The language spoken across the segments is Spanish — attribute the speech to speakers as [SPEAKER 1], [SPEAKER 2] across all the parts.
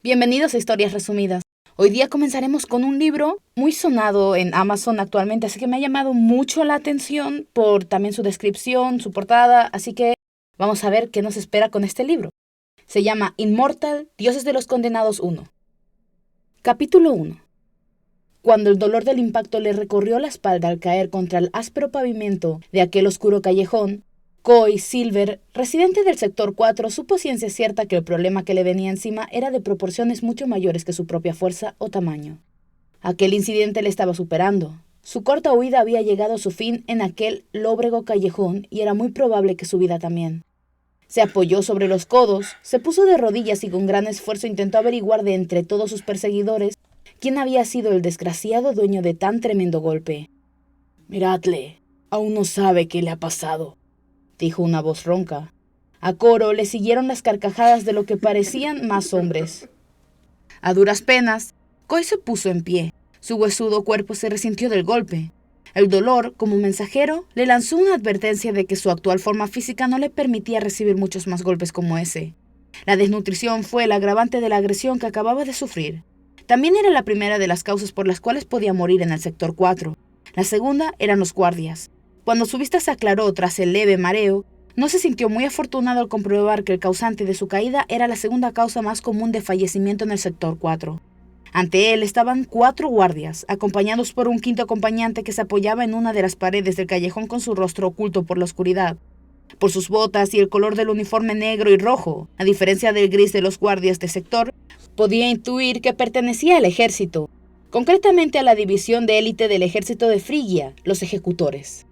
[SPEAKER 1] Bienvenidos a Historias Resumidas. Hoy día comenzaremos con un libro muy sonado en Amazon actualmente, así que me ha llamado mucho la atención por también su descripción, su portada, así que vamos a ver qué nos espera con este libro. Se llama Immortal, Dioses de los Condenados 1. Capítulo 1. Cuando el dolor del impacto le recorrió la espalda al caer contra el áspero pavimento de aquel oscuro callejón, Coy Silver, residente del sector 4, supo ciencia cierta que el problema que le venía encima era de proporciones mucho mayores que su propia fuerza o tamaño. Aquel incidente le estaba superando. Su corta huida había llegado a su fin en aquel lóbrego callejón y era muy probable que su vida también. Se apoyó sobre los codos, se puso de rodillas y con gran esfuerzo intentó averiguar de entre todos sus perseguidores quién había sido el desgraciado dueño de tan tremendo golpe. «Miradle, aún no sabe qué le ha pasado», dijo una voz ronca. A coro le siguieron las carcajadas de lo que parecían más hombres. A duras penas, Coy se puso en pie. Su huesudo cuerpo se resintió del golpe. El dolor, como mensajero, le lanzó una advertencia de que su actual forma física no le permitía recibir muchos más golpes como ese. La desnutrición fue el agravante de la agresión que acababa de sufrir. También era la primera de las causas por las cuales podía morir en el sector 4. La segunda eran los guardias. Cuando su vista se aclaró tras el leve mareo, no se sintió muy afortunado al comprobar que el causante de su caída era la segunda causa más común de fallecimiento en el sector 4. Ante él estaban 4 guardias, acompañados por un quinto acompañante que se apoyaba en una de las paredes del callejón con su rostro oculto por la oscuridad. Por sus botas y el color del uniforme negro y rojo, a diferencia del gris de los guardias de sector, podía intuir que pertenecía al ejército, concretamente a la división de élite del ejército de Frigia, los ejecutores.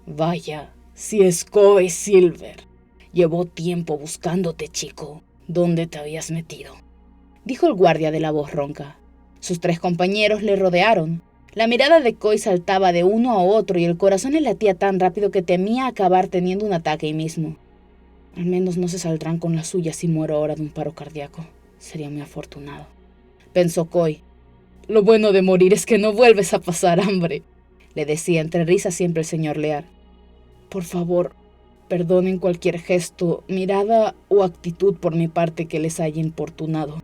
[SPEAKER 1] «Vaya, si es Coy Silver. Llevó tiempo buscándote, chico. ¿Dónde te habías metido?», dijo el guardia de la voz ronca. Sus 3 compañeros le rodearon. La mirada de Coy saltaba de uno a otro y el corazón le latía tan rápido que temía acabar teniendo un ataque ahí mismo. «Al menos no se saldrán con la suya si muero ahora de un paro cardíaco. Sería muy afortunado», pensó Coy. «Lo bueno de morir es que no vuelves a pasar hambre», le decía entre risas siempre el señor Lear. «Por favor, perdonen cualquier gesto, mirada o actitud por mi parte que les haya importunado.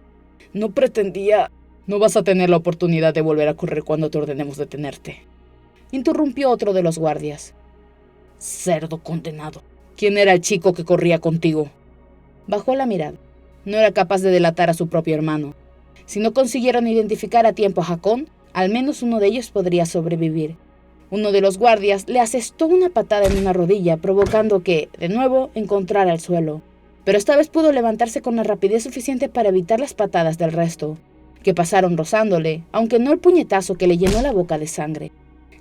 [SPEAKER 1] No pretendía...». «No vas a tener la oportunidad de volver a correr cuando te ordenemos detenerte», interrumpió otro de los guardias. «Cerdo condenado. ¿Quién era el chico que corría contigo?». Bajó la mirada. No era capaz de delatar a su propio hermano. Si no consiguieron identificar a tiempo a Hakon, al menos uno de ellos podría sobrevivir. Uno de los guardias le asestó una patada en una rodilla, provocando que, de nuevo, encontrara el suelo. Pero esta vez pudo levantarse con la rapidez suficiente para evitar las patadas del resto, que pasaron rozándole, aunque no el puñetazo que le llenó la boca de sangre.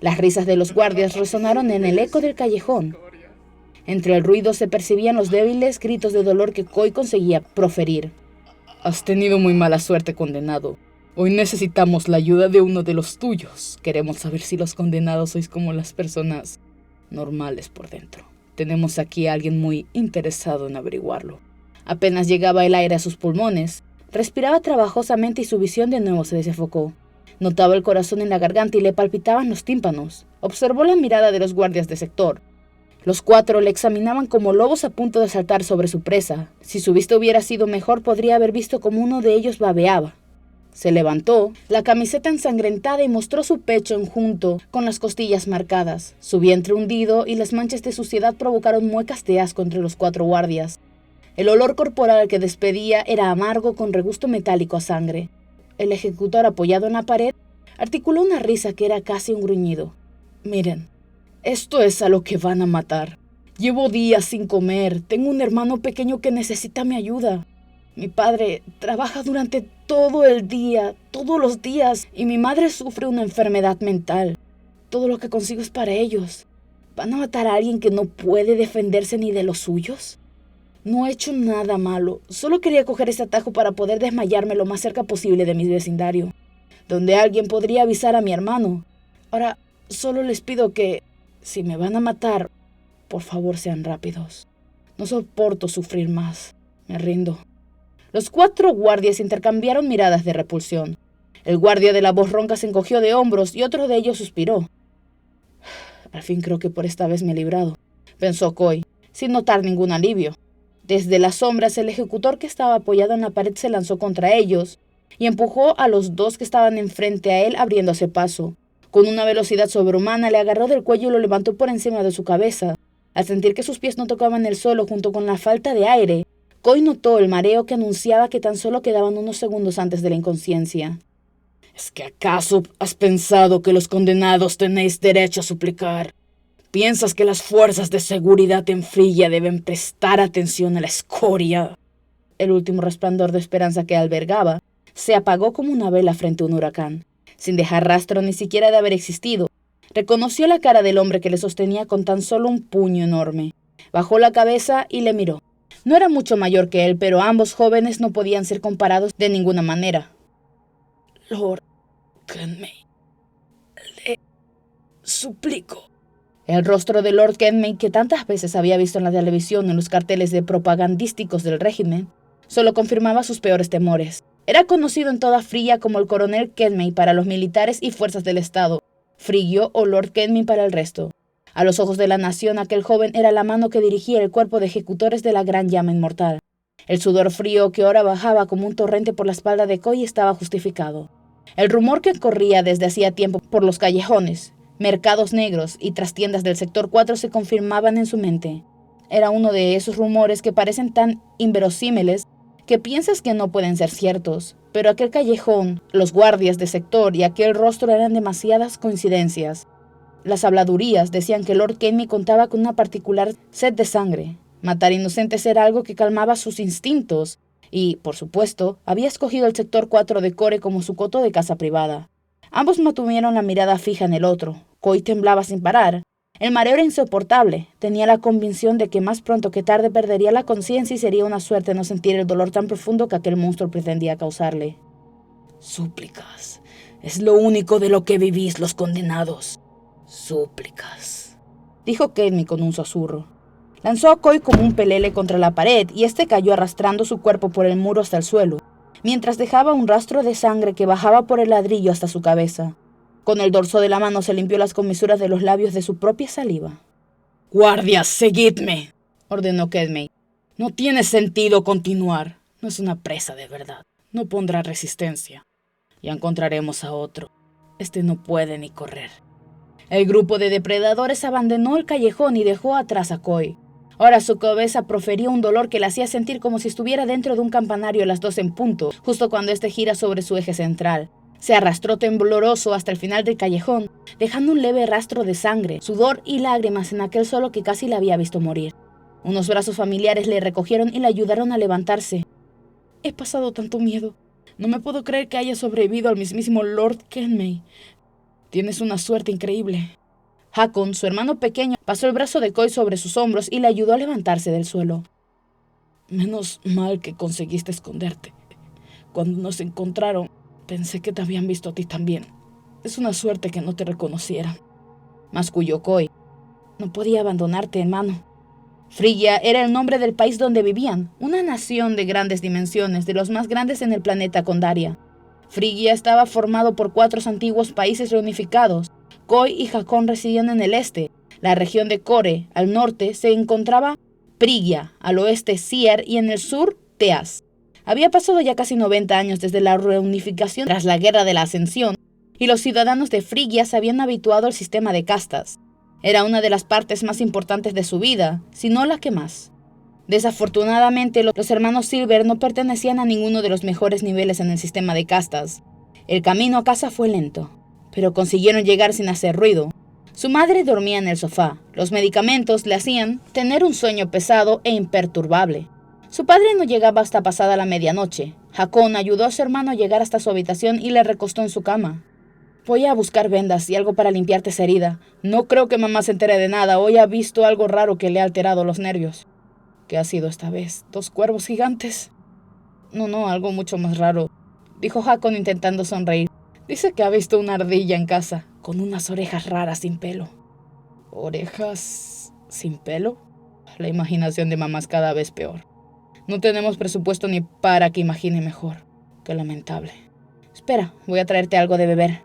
[SPEAKER 1] Las risas de los guardias resonaron en el eco del callejón. Entre el ruido se percibían los débiles gritos de dolor que Coy conseguía proferir. «Has tenido muy mala suerte, condenado. Hoy necesitamos la ayuda de uno de los tuyos. Queremos saber si los condenados sois como las personas normales por dentro. Tenemos aquí a alguien muy interesado en averiguarlo». Apenas llegaba el aire a sus pulmones, respiraba trabajosamente y su visión de nuevo se desenfocó. Notaba el corazón en la garganta y le palpitaban los tímpanos. Observó la mirada de los guardias de sector. Los 4 le examinaban como lobos a punto de saltar sobre su presa. Si su vista hubiera sido mejor, podría haber visto como uno de ellos babeaba. Se levantó, la camiseta ensangrentada, y mostró su pecho enjunto, con las costillas marcadas. Su vientre hundido y las manchas de suciedad provocaron muecas de asco entre los 4 guardias. El olor corporal que despedía era amargo con regusto metálico a sangre. El ejecutor, apoyado en la pared, articuló una risa que era casi un gruñido. «Miren, esto es a lo que van a matar. Llevo días sin comer. Tengo un hermano pequeño que necesita mi ayuda. Mi padre trabaja durante todo el día, todos los días, y mi madre sufre una enfermedad mental. Todo lo que consigo es para ellos. ¿Van a matar a alguien que no puede defenderse ni de los suyos? No he hecho nada malo. Solo quería coger ese atajo para poder desmayarme lo más cerca posible de mi vecindario, donde alguien podría avisar a mi hermano. Ahora, solo les pido que, si me van a matar, por favor sean rápidos. No soporto sufrir más. Me rindo». Los 4 guardias intercambiaron miradas de repulsión. El guardia de la voz ronca se encogió de hombros y otro de ellos suspiró. «Al fin creo que por esta vez me he librado», pensó Coy, sin notar ningún alivio. Desde las sombras, el ejecutor que estaba apoyado en la pared se lanzó contra ellos, y empujó a los dos que estaban enfrente a él abriéndose paso. Con una velocidad sobrehumana le agarró del cuello y lo levantó por encima de su cabeza. Al sentir que sus pies no tocaban el suelo junto con la falta de aire, Coy notó el mareo que anunciaba que tan solo quedaban unos segundos antes de la inconsciencia. ¿Es que acaso has pensado que los condenados tenéis derecho a suplicar? ¿Piensas que las fuerzas de seguridad en Frigia deben prestar atención a la escoria? El último resplandor de esperanza que albergaba se apagó como una vela frente a un huracán, sin dejar rastro ni siquiera de haber existido. Reconoció la cara del hombre que le sostenía con tan solo un puño enorme. Bajó la cabeza y le miró. No era mucho mayor que él, pero ambos jóvenes no podían ser comparados de ninguna manera. Lord Kenmay, le suplico. El rostro de Lord Kenmay, que tantas veces había visto en la televisión en los carteles de propagandísticos del régimen, solo confirmaba sus peores temores. Era conocido en toda Frigia como el coronel Kenmay para los militares y fuerzas del Estado, Frigio o Lord Kenmay para el resto. A los ojos de la nación, aquel joven era la mano que dirigía el cuerpo de ejecutores de la gran llama inmortal. El sudor frío que ahora bajaba como un torrente por la espalda de Coy estaba justificado. El rumor que corría desde hacía tiempo por los callejones, mercados negros y trastiendas del sector 4 se confirmaban en su mente. Era uno de esos rumores que parecen tan inverosímiles que piensas que no pueden ser ciertos, pero aquel callejón, los guardias de sector y aquel rostro eran demasiadas coincidencias. Las habladurías decían que Lord Kenmay contaba con una particular sed de sangre. Matar inocentes era algo que calmaba sus instintos y, por supuesto, había escogido el sector 4 de Core como su coto de casa privada. Ambos mantuvieron la mirada fija en el otro. Coy temblaba sin parar. El mareo era insoportable. Tenía la convicción de que más pronto que tarde perdería la conciencia y sería una suerte no sentir el dolor tan profundo que aquel monstruo pretendía causarle. Súplicas. Es lo único de lo que vivís los condenados. Súplicas, dijo Kenmay con un susurro. Lanzó a Coy como un pelele contra la pared y este cayó arrastrando su cuerpo por el muro hasta el suelo, mientras dejaba un rastro de sangre que bajaba por el ladrillo hasta su cabeza. Con el dorso de la mano se limpió las comisuras de los labios de su propia saliva. «¡Guardias, seguidme!», ordenó Kenmay. «No tiene sentido continuar. No es una presa de verdad. No pondrá resistencia. Ya encontraremos a otro. Este no puede ni correr». El grupo de depredadores abandonó el callejón y dejó atrás a Coy. Ahora su cabeza profería un dolor que le hacía sentir como si estuviera dentro de un campanario a las 2 en punto, justo cuando este gira sobre su eje central. Se arrastró tembloroso hasta el final del callejón, dejando un leve rastro de sangre, sudor y lágrimas en aquel suelo que casi le había visto morir. Unos brazos familiares le recogieron y le ayudaron a levantarse. «He pasado tanto miedo. No me puedo creer que haya sobrevivido al mismísimo Lord Kenmay. Tienes una suerte increíble». Hakon, su hermano pequeño, pasó el brazo de Coy sobre sus hombros y le ayudó a levantarse del suelo. «Menos mal que conseguiste esconderte. Cuando nos encontraron, pensé que te habían visto a ti también. Es una suerte que no te reconocieran», masculló Coy. «No podía abandonarte, hermano». Frigia era el nombre del país donde vivían, una nación de grandes dimensiones, de los más grandes en el planeta Condaria. Frigia estaba formado por 4 antiguos países reunificados. Coy y Hakon residían en el este. La región de Core, al norte, se encontraba Frigia, al oeste Sier y en el sur Teas. Había pasado ya casi 90 años desde la reunificación tras la Guerra de la Ascensión, y los ciudadanos de Frigia se habían habituado al sistema de castas. Era una de las partes más importantes de su vida, si no la que más. Desafortunadamente, los hermanos Silver no pertenecían a ninguno de los mejores niveles en el sistema de castas. El camino a casa fue lento, pero consiguieron llegar sin hacer ruido. Su madre dormía en el sofá. Los medicamentos le hacían tener un sueño pesado e imperturbable. Su padre no llegaba hasta pasada la medianoche. Hakon ayudó a su hermano a llegar hasta su habitación y le recostó en su cama. «Voy a buscar vendas y algo para limpiarte esa herida. No creo que mamá se entere de nada. Hoy ha visto algo raro que le ha alterado los nervios». «¿Qué ha sido esta vez? ¿2 cuervos gigantes?» No, algo mucho más raro», dijo Hakon intentando sonreír. «Dice que ha visto una ardilla en casa, con unas orejas raras sin pelo». «¿Orejas sin pelo?» La imaginación de mamá es cada vez peor. No tenemos presupuesto ni para que imagine mejor. Qué lamentable. «Espera, voy a traerte algo de beber».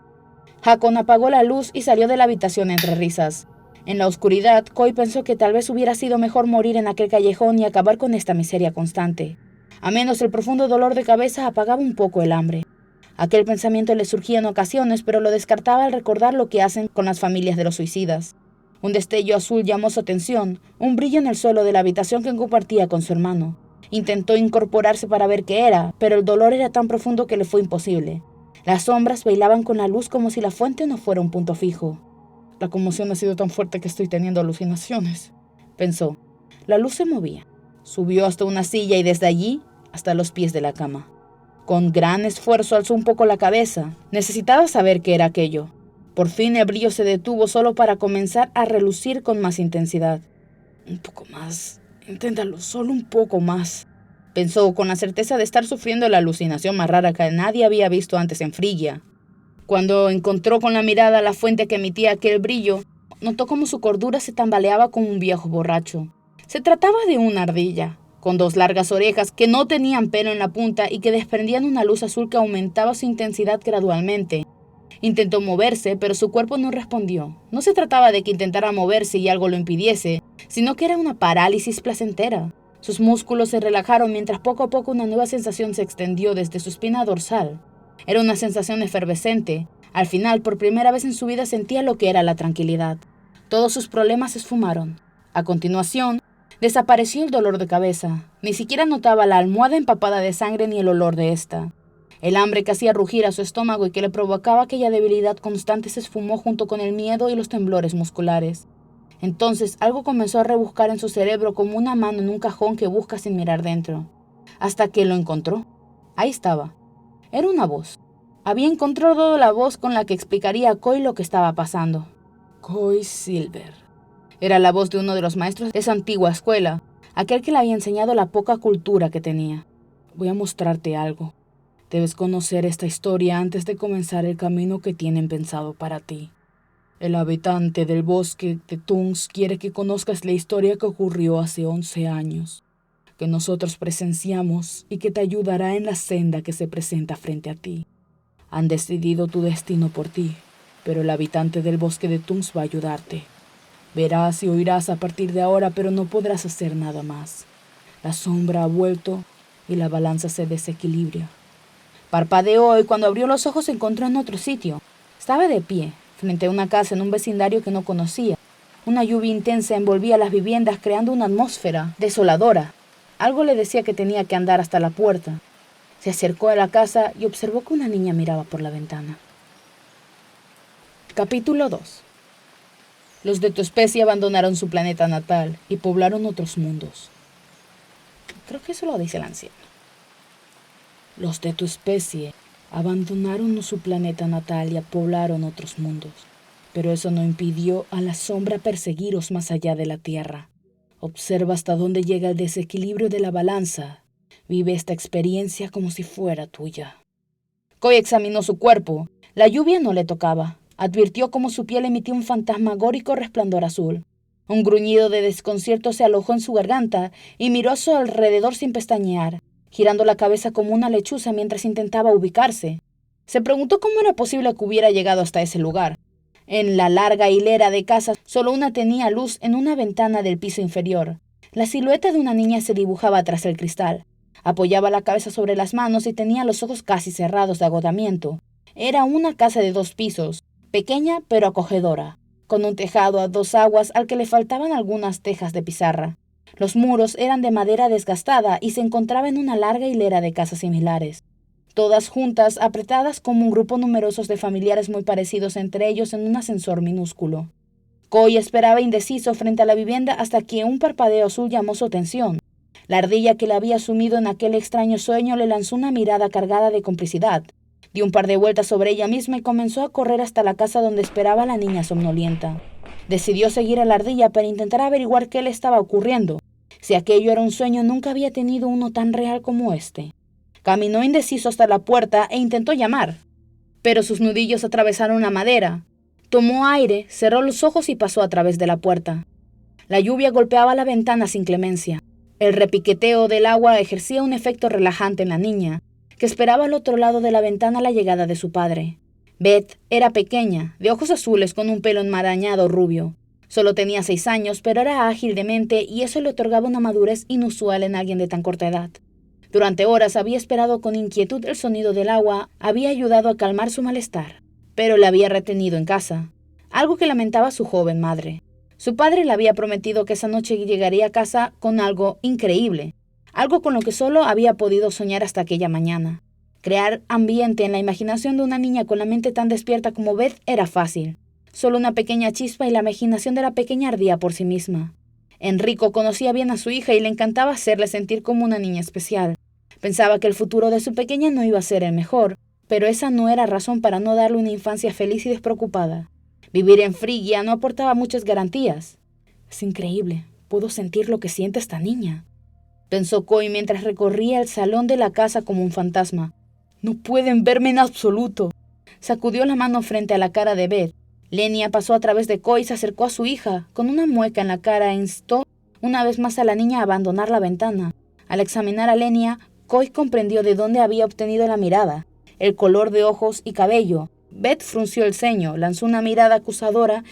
[SPEAKER 1] Hakon apagó la luz y salió de la habitación entre risas. En la oscuridad, Coy pensó que tal vez hubiera sido mejor morir en aquel callejón y acabar con esta miseria constante. A menos el profundo dolor de cabeza apagaba un poco el hambre. Aquel pensamiento le surgía en ocasiones, pero lo descartaba al recordar lo que hacen con las familias de los suicidas. Un destello azul llamó su atención, un brillo en el suelo de la habitación que compartía con su hermano. Intentó incorporarse para ver qué era, pero el dolor era tan profundo que le fue imposible. Las sombras bailaban con la luz como si la fuente no fuera un punto fijo. La conmoción ha sido tan fuerte que estoy teniendo alucinaciones, pensó. La luz se movía. Subió hasta una silla y desde allí hasta los pies de la cama. Con gran esfuerzo alzó un poco la cabeza. Necesitaba saber qué era aquello. Por fin el brillo se detuvo solo para comenzar a relucir con más intensidad. Un poco más. Inténtalo, solo un poco más, pensó con la certeza de estar sufriendo la alucinación más rara que nadie había visto antes en Frigia. Cuando encontró con la mirada la fuente que emitía aquel brillo, notó cómo su cordura se tambaleaba como un viejo borracho. Se trataba de una ardilla, con 2 largas orejas que no tenían pelo en la punta y que desprendían una luz azul que aumentaba su intensidad gradualmente. Intentó moverse, pero su cuerpo no respondió. No se trataba de que intentara moverse y algo lo impidiese, sino que era una parálisis placentera. Sus músculos se relajaron mientras poco a poco una nueva sensación se extendió desde su espina dorsal. Era una sensación efervescente. Al final, por primera vez en su vida, sentía lo que era la tranquilidad. Todos sus problemas se esfumaron. A continuación, desapareció el dolor de cabeza. Ni siquiera notaba la almohada empapada de sangre ni el olor de esta. El hambre que hacía rugir a su estómago y que le provocaba aquella debilidad constante se esfumó junto con el miedo y los temblores musculares. Entonces algo comenzó a rebuscar en su cerebro como una mano en un cajón que busca sin mirar dentro. Hasta que lo encontró. Ahí estaba. Era una voz. Había encontrado la voz con la que explicaría a Coy lo que estaba pasando. Coy Silver. Era la voz de uno de los maestros de esa antigua escuela, aquel que le había enseñado la poca cultura que tenía. Voy a mostrarte algo. Debes conocer esta historia antes de comenzar el camino que tienen pensado para ti. El habitante del bosque de Tungs quiere que conozcas la historia que ocurrió hace 11 años, que nosotros presenciamos y que te ayudará en la senda que se presenta frente a ti. Han decidido tu destino por ti, pero el habitante del bosque de Tungs va a ayudarte. Verás y oirás a partir de ahora, pero no podrás hacer nada más. La sombra ha vuelto y la balanza se desequilibra. Parpadeó y cuando abrió los ojos se encontró en otro sitio. Estaba de pie, frente a una casa en un vecindario que no conocía. Una lluvia intensa envolvía las viviendas creando una atmósfera desoladora. Algo le decía que tenía que andar hasta la puerta. Se acercó a la casa y observó que una niña miraba por la ventana. Capítulo 2. Los de tu especie abandonaron su planeta natal y poblaron otros mundos. Creo que eso lo dice el anciano. Los de tu especie abandonaron su planeta natal y poblaron otros mundos, pero eso no impidió a la sombra perseguiros más allá de la tierra. Observa hasta dónde llega el desequilibrio de la balanza. Vive esta experiencia como si fuera tuya. Coy examinó su cuerpo. La lluvia no le tocaba. Advirtió cómo su piel emitía un fantasmagórico resplandor azul. Un gruñido de desconcierto se alojó en su garganta y miró a su alrededor sin pestañear, girando la cabeza como una lechuza mientras intentaba ubicarse. Se preguntó cómo era posible que hubiera llegado hasta ese lugar. En la larga hilera de casas, solo una tenía luz en una ventana del piso inferior. La silueta de una niña se dibujaba tras el cristal. Apoyaba la cabeza sobre las manos y tenía los ojos casi cerrados de agotamiento. Era una casa de 2 pisos, pequeña pero acogedora, con un tejado a 2 aguas al que le faltaban algunas tejas de pizarra. Los muros eran de madera desgastada y se encontraba en una larga hilera de casas similares, todas juntas, apretadas como un grupo numeroso de familiares muy parecidos entre ellos en un ascensor minúsculo. Coy esperaba indeciso frente a la vivienda hasta que un parpadeo azul llamó su atención. La ardilla que le había sumido en aquel extraño sueño le lanzó una mirada cargada de complicidad. Dio un par de vueltas sobre ella misma y comenzó a correr hasta la casa donde esperaba la niña somnolienta. Decidió seguir a la ardilla para intentar averiguar qué le estaba ocurriendo. Si aquello era un sueño, nunca había tenido uno tan real como este. Caminó indeciso hasta la puerta e intentó llamar, pero sus nudillos atravesaron la madera. Tomó aire, cerró los ojos y pasó a través de la puerta. La lluvia golpeaba la ventana sin clemencia. El repiqueteo del agua ejercía un efecto relajante en la niña, que esperaba al otro lado de la ventana la llegada de su padre. Beth era pequeña, de ojos azules con un pelo enmarañado rubio. Solo tenía 6 años, pero era ágil de mente y eso le otorgaba una madurez inusual en alguien de tan corta edad. Durante horas había esperado con inquietud el sonido del agua, había ayudado a calmar su malestar, pero la había retenido en casa, algo que lamentaba su joven madre. Su padre le había prometido que esa noche llegaría a casa con algo increíble, algo con lo que solo había podido soñar hasta aquella mañana. Crear ambiente en la imaginación de una niña con la mente tan despierta como Beth era fácil. Solo una pequeña chispa y la imaginación de la pequeña ardía por sí misma. Enrico conocía bien a su hija y le encantaba hacerle sentir como una niña especial. Pensaba que el futuro de su pequeña no iba a ser el mejor, pero esa no era razón para no darle una infancia feliz y despreocupada. Vivir en Frigia no aportaba muchas garantías. Es increíble, puedo sentir lo que siente esta niña, pensó Coy mientras recorría el salón de la casa como un fantasma. No pueden verme en absoluto. Sacudió la mano frente a la cara de Beth. Lenia pasó a través de Coy y se acercó a su hija. Con una mueca en la cara instó una vez más a la niña a abandonar la ventana. Al examinar a Lenia, Coy comprendió de dónde había obtenido la mirada, el color de ojos y cabello. Beth frunció el ceño, lanzó una mirada acusadora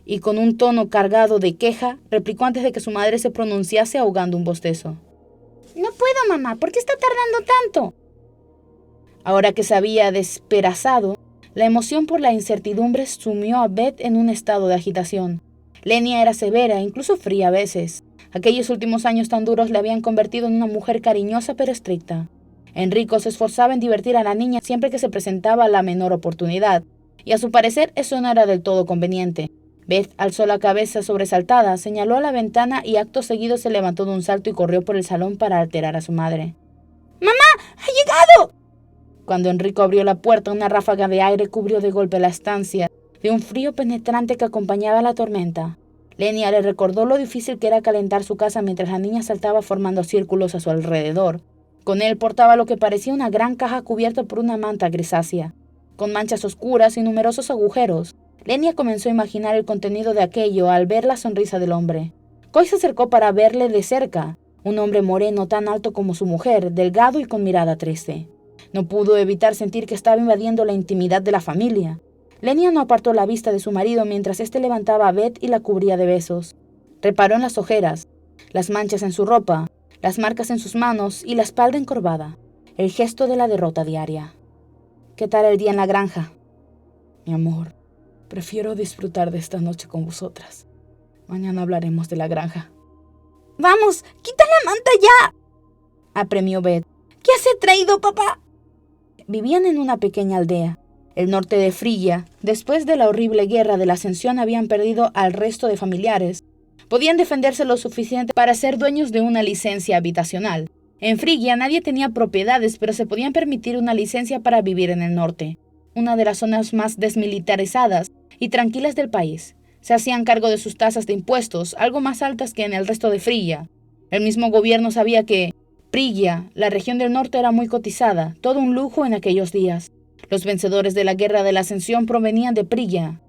[SPEAKER 1] y con un tono cargado de queja, replicó antes de que su madre se pronunciase ahogando un bostezo. No puedo, mamá, ¿por qué está tardando tanto? Ahora que se había despedazado, la emoción por la incertidumbre sumió a Beth en un estado de agitación. Lenia era severa, incluso fría a veces. Aquellos últimos años tan duros le habían convertido en una mujer cariñosa pero estricta. Enrico se esforzaba en divertir a la niña siempre que se presentaba la menor oportunidad, y a su parecer eso no era del todo conveniente. Beth alzó la cabeza sobresaltada, señaló a la ventana y acto seguido se levantó de un salto y corrió por el salón para alterar a su madre. ¡Mamá! ¡Ha llegado! Cuando Enrico abrió la puerta, una ráfaga de aire cubrió de golpe la estancia, de un frío penetrante que acompañaba la tormenta. Lenia le recordó lo difícil que era calentar su casa mientras la niña saltaba formando círculos a su alrededor. Con él portaba lo que parecía una gran caja cubierta por una manta grisácea, con manchas oscuras y numerosos agujeros. Lenia comenzó a imaginar el contenido de aquello al ver la sonrisa del hombre. Coy se acercó para verle de cerca, un hombre moreno tan alto como su mujer, delgado y con mirada triste. No pudo evitar sentir que estaba invadiendo la intimidad de la familia. Lenia no apartó la vista de su marido mientras éste levantaba a Beth y la cubría de besos. Reparó en las ojeras, las manchas en su ropa, las marcas en sus manos y la espalda encorvada, el gesto de la derrota diaria. ¿Qué tal el día en la granja? Mi amor, prefiero disfrutar de esta noche con vosotras. Mañana hablaremos de la granja. ¡Vamos! ¡Quita la manta ya!, apremió Beth. ¿Qué has traído, papá? Vivían en una pequeña aldea, el norte de Frigia. Después de la horrible guerra de la Ascensión habían perdido al resto de familiares. Podían defenderse lo suficiente para ser dueños de una licencia habitacional. En Frigia nadie tenía propiedades, pero se podían permitir una licencia para vivir en el norte, una de las zonas más desmilitarizadas y tranquilas del país. Se hacían cargo de sus tasas de impuestos, algo más altas que en el resto de Frigia. El mismo gobierno sabía que Frigia, la región del norte, era muy cotizada, todo un lujo en aquellos días. Los vencedores de la Guerra de la Ascensión provenían de Frigia,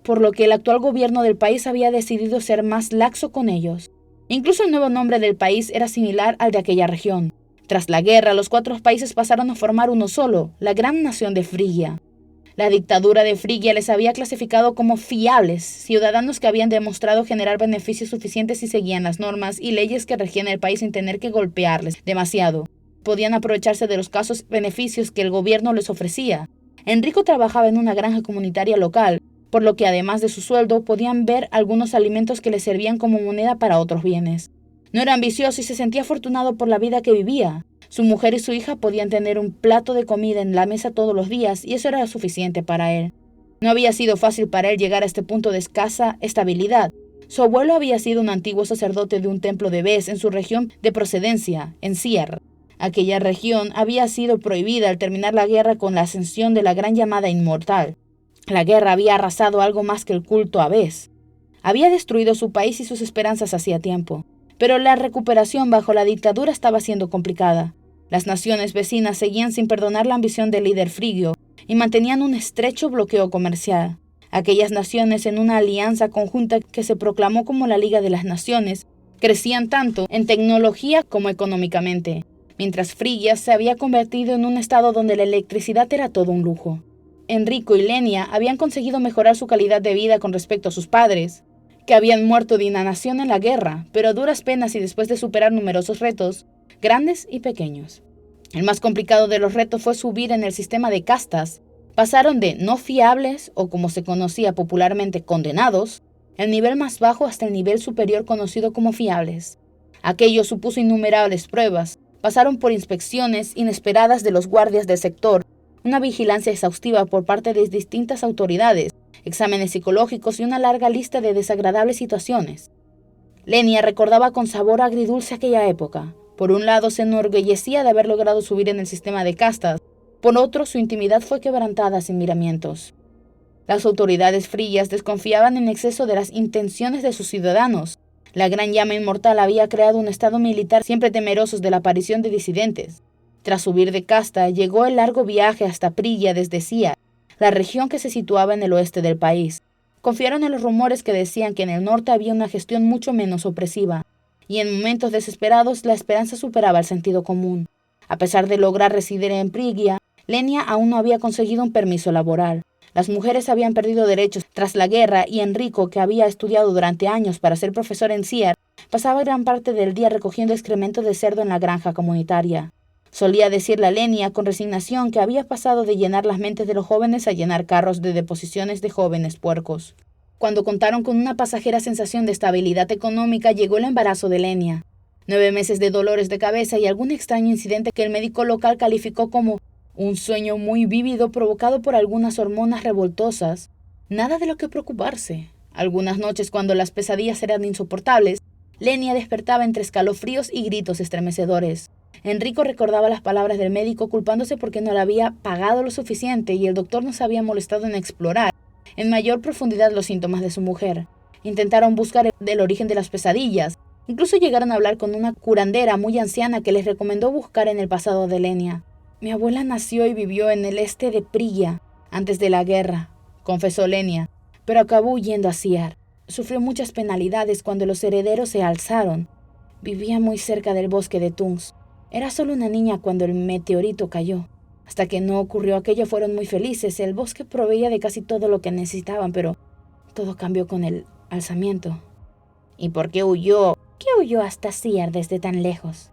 [SPEAKER 1] por lo que el actual gobierno del país había decidido ser más laxo con ellos. Incluso el nuevo nombre del país era similar al de aquella región. Tras la guerra, los 4 países pasaron a formar uno solo, la gran nación de Frigia. La dictadura de Frigia les había clasificado como fiables, ciudadanos que habían demostrado generar beneficios suficientes si seguían las normas y leyes que regían el país sin tener que golpearles demasiado. Podían aprovecharse de los escasos beneficios que el gobierno les ofrecía. Enrico trabajaba en una granja comunitaria local, por lo que además de su sueldo podían ver algunos alimentos que le servían como moneda para otros bienes. No era ambicioso y se sentía afortunado por la vida que vivía. Su mujer y su hija podían tener un plato de comida en la mesa todos los días y eso era suficiente para él. No había sido fácil para él llegar a este punto de escasa estabilidad. Su abuelo había sido un antiguo sacerdote de un templo de Bes en su región de procedencia, en Sierra. Aquella región había sido prohibida al terminar la guerra con la ascensión de la gran llamada inmortal. La guerra había arrasado algo más que el culto a Bes. Había destruido su país y sus esperanzas hacía tiempo. Pero la recuperación bajo la dictadura estaba siendo complicada. Las naciones vecinas seguían sin perdonar la ambición del líder frigio y mantenían un estrecho bloqueo comercial. Aquellas naciones, en una alianza conjunta que se proclamó como la Liga de las Naciones, crecían tanto en tecnología como económicamente, mientras Frigia se había convertido en un estado donde la electricidad era todo un lujo. Enrico y Lenia habían conseguido mejorar su calidad de vida con respecto a sus padres, que habían muerto de inanición en la guerra, pero a duras penas y después de superar numerosos retos, grandes y pequeños. El más complicado de los retos fue subir en el sistema de castas. Pasaron de no fiables, o como se conocía popularmente, condenados, el nivel más bajo hasta el nivel superior conocido como fiables. Aquello supuso innumerables pruebas. Pasaron por inspecciones inesperadas de los guardias del sector, una vigilancia exhaustiva por parte de distintas autoridades, exámenes psicológicos y una larga lista de desagradables situaciones. Lenia recordaba con sabor agridulce aquella época. Por un lado, se enorgullecía de haber logrado subir en el sistema de castas. Por otro, su intimidad fue quebrantada sin miramientos. Las autoridades frías desconfiaban en exceso de las intenciones de sus ciudadanos. La gran llama inmortal había creado un estado militar siempre temerosos de la aparición de disidentes. Tras subir de casta, llegó el largo viaje hasta Prilla desde Sia, la región que se situaba en el oeste del país. Confiaron en los rumores que decían que en el norte había una gestión mucho menos opresiva, y en momentos desesperados la esperanza superaba el sentido común. A pesar de lograr residir en Prigia, Lenia aún no había conseguido un permiso laboral. Las mujeres habían perdido derechos tras la guerra y Enrico, que había estudiado durante años para ser profesor en Siar, pasaba gran parte del día recogiendo excremento de cerdo en la granja comunitaria. Solía decirle a Lenia con resignación que había pasado de llenar las mentes de los jóvenes a llenar carros de deposiciones de jóvenes puercos. Cuando contaron con una pasajera sensación de estabilidad económica, llegó el embarazo de Lenia. 9 meses de dolores de cabeza y algún extraño incidente que el médico local calificó como un sueño muy vívido provocado por algunas hormonas revoltosas. Nada de lo que preocuparse. Algunas noches, cuando las pesadillas eran insoportables, Lenia despertaba entre escalofríos y gritos estremecedores. Enrico recordaba las palabras del médico culpándose porque no le había pagado lo suficiente y el doctor no se había molestado en explorar en mayor profundidad los síntomas de su mujer. Intentaron buscar el origen de las pesadillas. Incluso llegaron a hablar con una curandera muy anciana que les recomendó buscar en el pasado de Lenia. Mi abuela nació y vivió en el este de Prigia, antes de la guerra, confesó Lenia, pero acabó huyendo a Siar. Sufrió muchas penalidades cuando los herederos se alzaron. Vivía muy cerca del bosque de Tungs. Era solo una niña cuando el meteorito cayó. Hasta que no ocurrió aquello fueron muy felices. El bosque proveía de casi todo lo que necesitaban, pero todo cambió con el alzamiento. ¿Y por qué huyó? ¿Qué huyó hasta Siar desde tan lejos?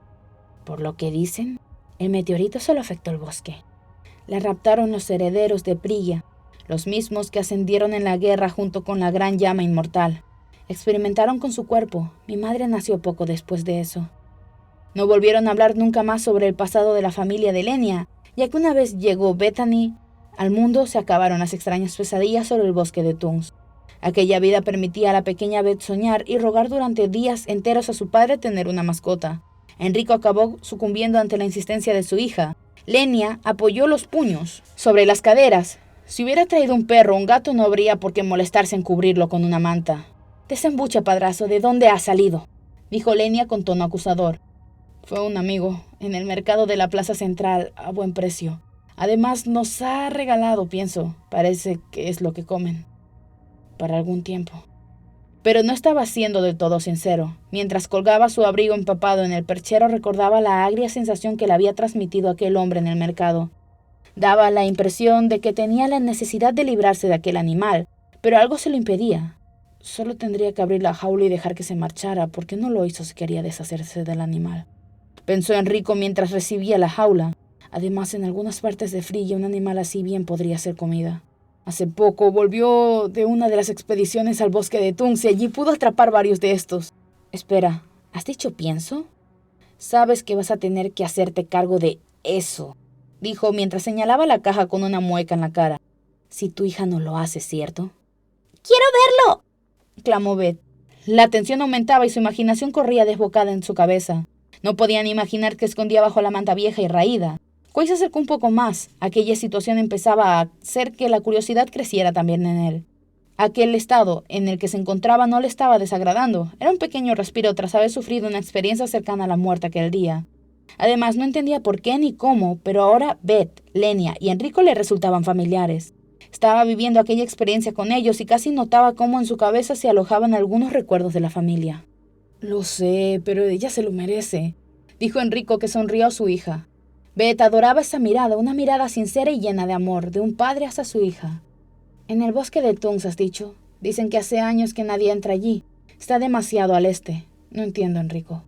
[SPEAKER 1] Por lo que dicen, el meteorito solo afectó el bosque. La raptaron los herederos de Prigia, los mismos que ascendieron en la guerra junto con la gran llama inmortal. Experimentaron con su cuerpo. Mi madre nació poco después de eso. No volvieron a hablar nunca más sobre el pasado de la familia de Lenia, ya que una vez llegó Bethany al mundo se acabaron las extrañas pesadillas sobre el bosque de Tungs. Aquella vida permitía a la pequeña Beth soñar y rogar durante días enteros a su padre tener una mascota. Enrico acabó sucumbiendo ante la insistencia de su hija. Lenia apoyó los puños sobre las caderas. Si hubiera traído un perro o un gato no habría por qué molestarse en cubrirlo con una manta. Desembucha, padrazo, ¿de dónde ha salido?, dijo Lenia con tono acusador. Fue un amigo, en el mercado de la plaza central, a buen precio. Además, nos ha regalado, pienso. Parece que es lo que comen. Para algún tiempo. Pero no estaba siendo del todo sincero. Mientras colgaba su abrigo empapado en el perchero, recordaba la agria sensación que le había transmitido aquel hombre en el mercado. Daba la impresión de que tenía la necesidad de librarse de aquel animal, pero algo se lo impedía. Solo tendría que abrir la jaula y dejar que se marchara, porque no lo hizo si quería deshacerse del animal. Pensó Enrico mientras recibía la jaula. Además, en algunas partes de Frigia un animal así bien podría ser comida. Hace poco volvió de una de las expediciones al bosque de Tungs y allí pudo atrapar varios de estos. Espera, ¿has dicho pienso? Sabes que vas a tener que hacerte cargo de eso, dijo mientras señalaba la caja con una mueca en la cara. Si tu hija no lo hace, ¿cierto? ¡Quiero verlo!, clamó Beth. La tensión aumentaba y su imaginación corría desbocada en su cabeza. No podían imaginar que escondía bajo la manta vieja y raída. Quay se acercó un poco más. Aquella situación empezaba a hacer que la curiosidad creciera también en él. Aquel estado en el que se encontraba no le estaba desagradando. Era un pequeño respiro tras haber sufrido una experiencia cercana a la muerte aquel día. Además, no entendía por qué ni cómo, pero ahora Beth, Lenia y Enrico le resultaban familiares. Estaba viviendo aquella experiencia con ellos y casi notaba cómo en su cabeza se alojaban algunos recuerdos de la familia. Lo sé, pero ella se lo merece, dijo Enrico, que sonrió a su hija. Beth adoraba esa mirada, una mirada sincera y llena de amor, de un padre hacia su hija. En el bosque de Tungs, has dicho. Dicen que hace años que nadie entra allí. Está demasiado al este. No entiendo, Enrico.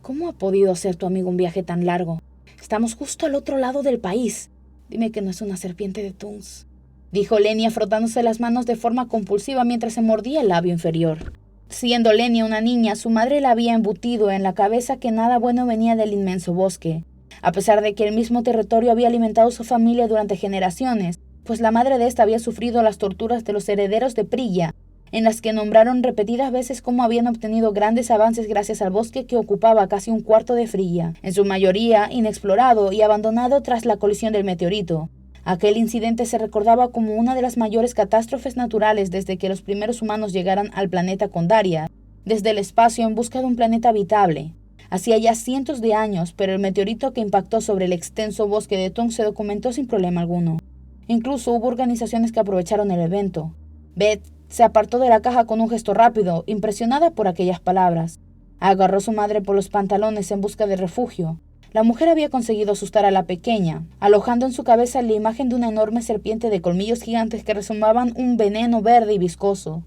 [SPEAKER 1] ¿Cómo ha podido hacer tu amigo un viaje tan largo? Estamos justo al otro lado del país. Dime que no es una serpiente de Tunks, dijo Lenia frotándose las manos de forma compulsiva mientras se mordía el labio inferior. Siendo Lenia una niña, su madre la había embutido en la cabeza que nada bueno venía del inmenso bosque, a pesar de que el mismo territorio había alimentado a su familia durante generaciones, pues la madre de ésta había sufrido las torturas de los herederos de Prilla, en las que nombraron repetidas veces cómo habían obtenido grandes avances gracias al bosque que ocupaba casi un cuarto de Frilla, en su mayoría inexplorado y abandonado tras la colisión del meteorito. Aquel incidente se recordaba como una de las mayores catástrofes naturales desde que los primeros humanos llegaran al planeta Condaria, desde el espacio en busca de un planeta habitable. Hacía ya cientos de años, pero el meteorito que impactó sobre el extenso bosque de Tung se documentó sin problema alguno. Incluso hubo organizaciones que aprovecharon el evento. Beth se apartó de la caja con un gesto rápido, impresionada por aquellas palabras. Agarró a su madre por los pantalones en busca de refugio. La mujer había conseguido asustar a la pequeña, alojando en su cabeza la imagen de una enorme serpiente de colmillos gigantes que resonaban un veneno verde y viscoso.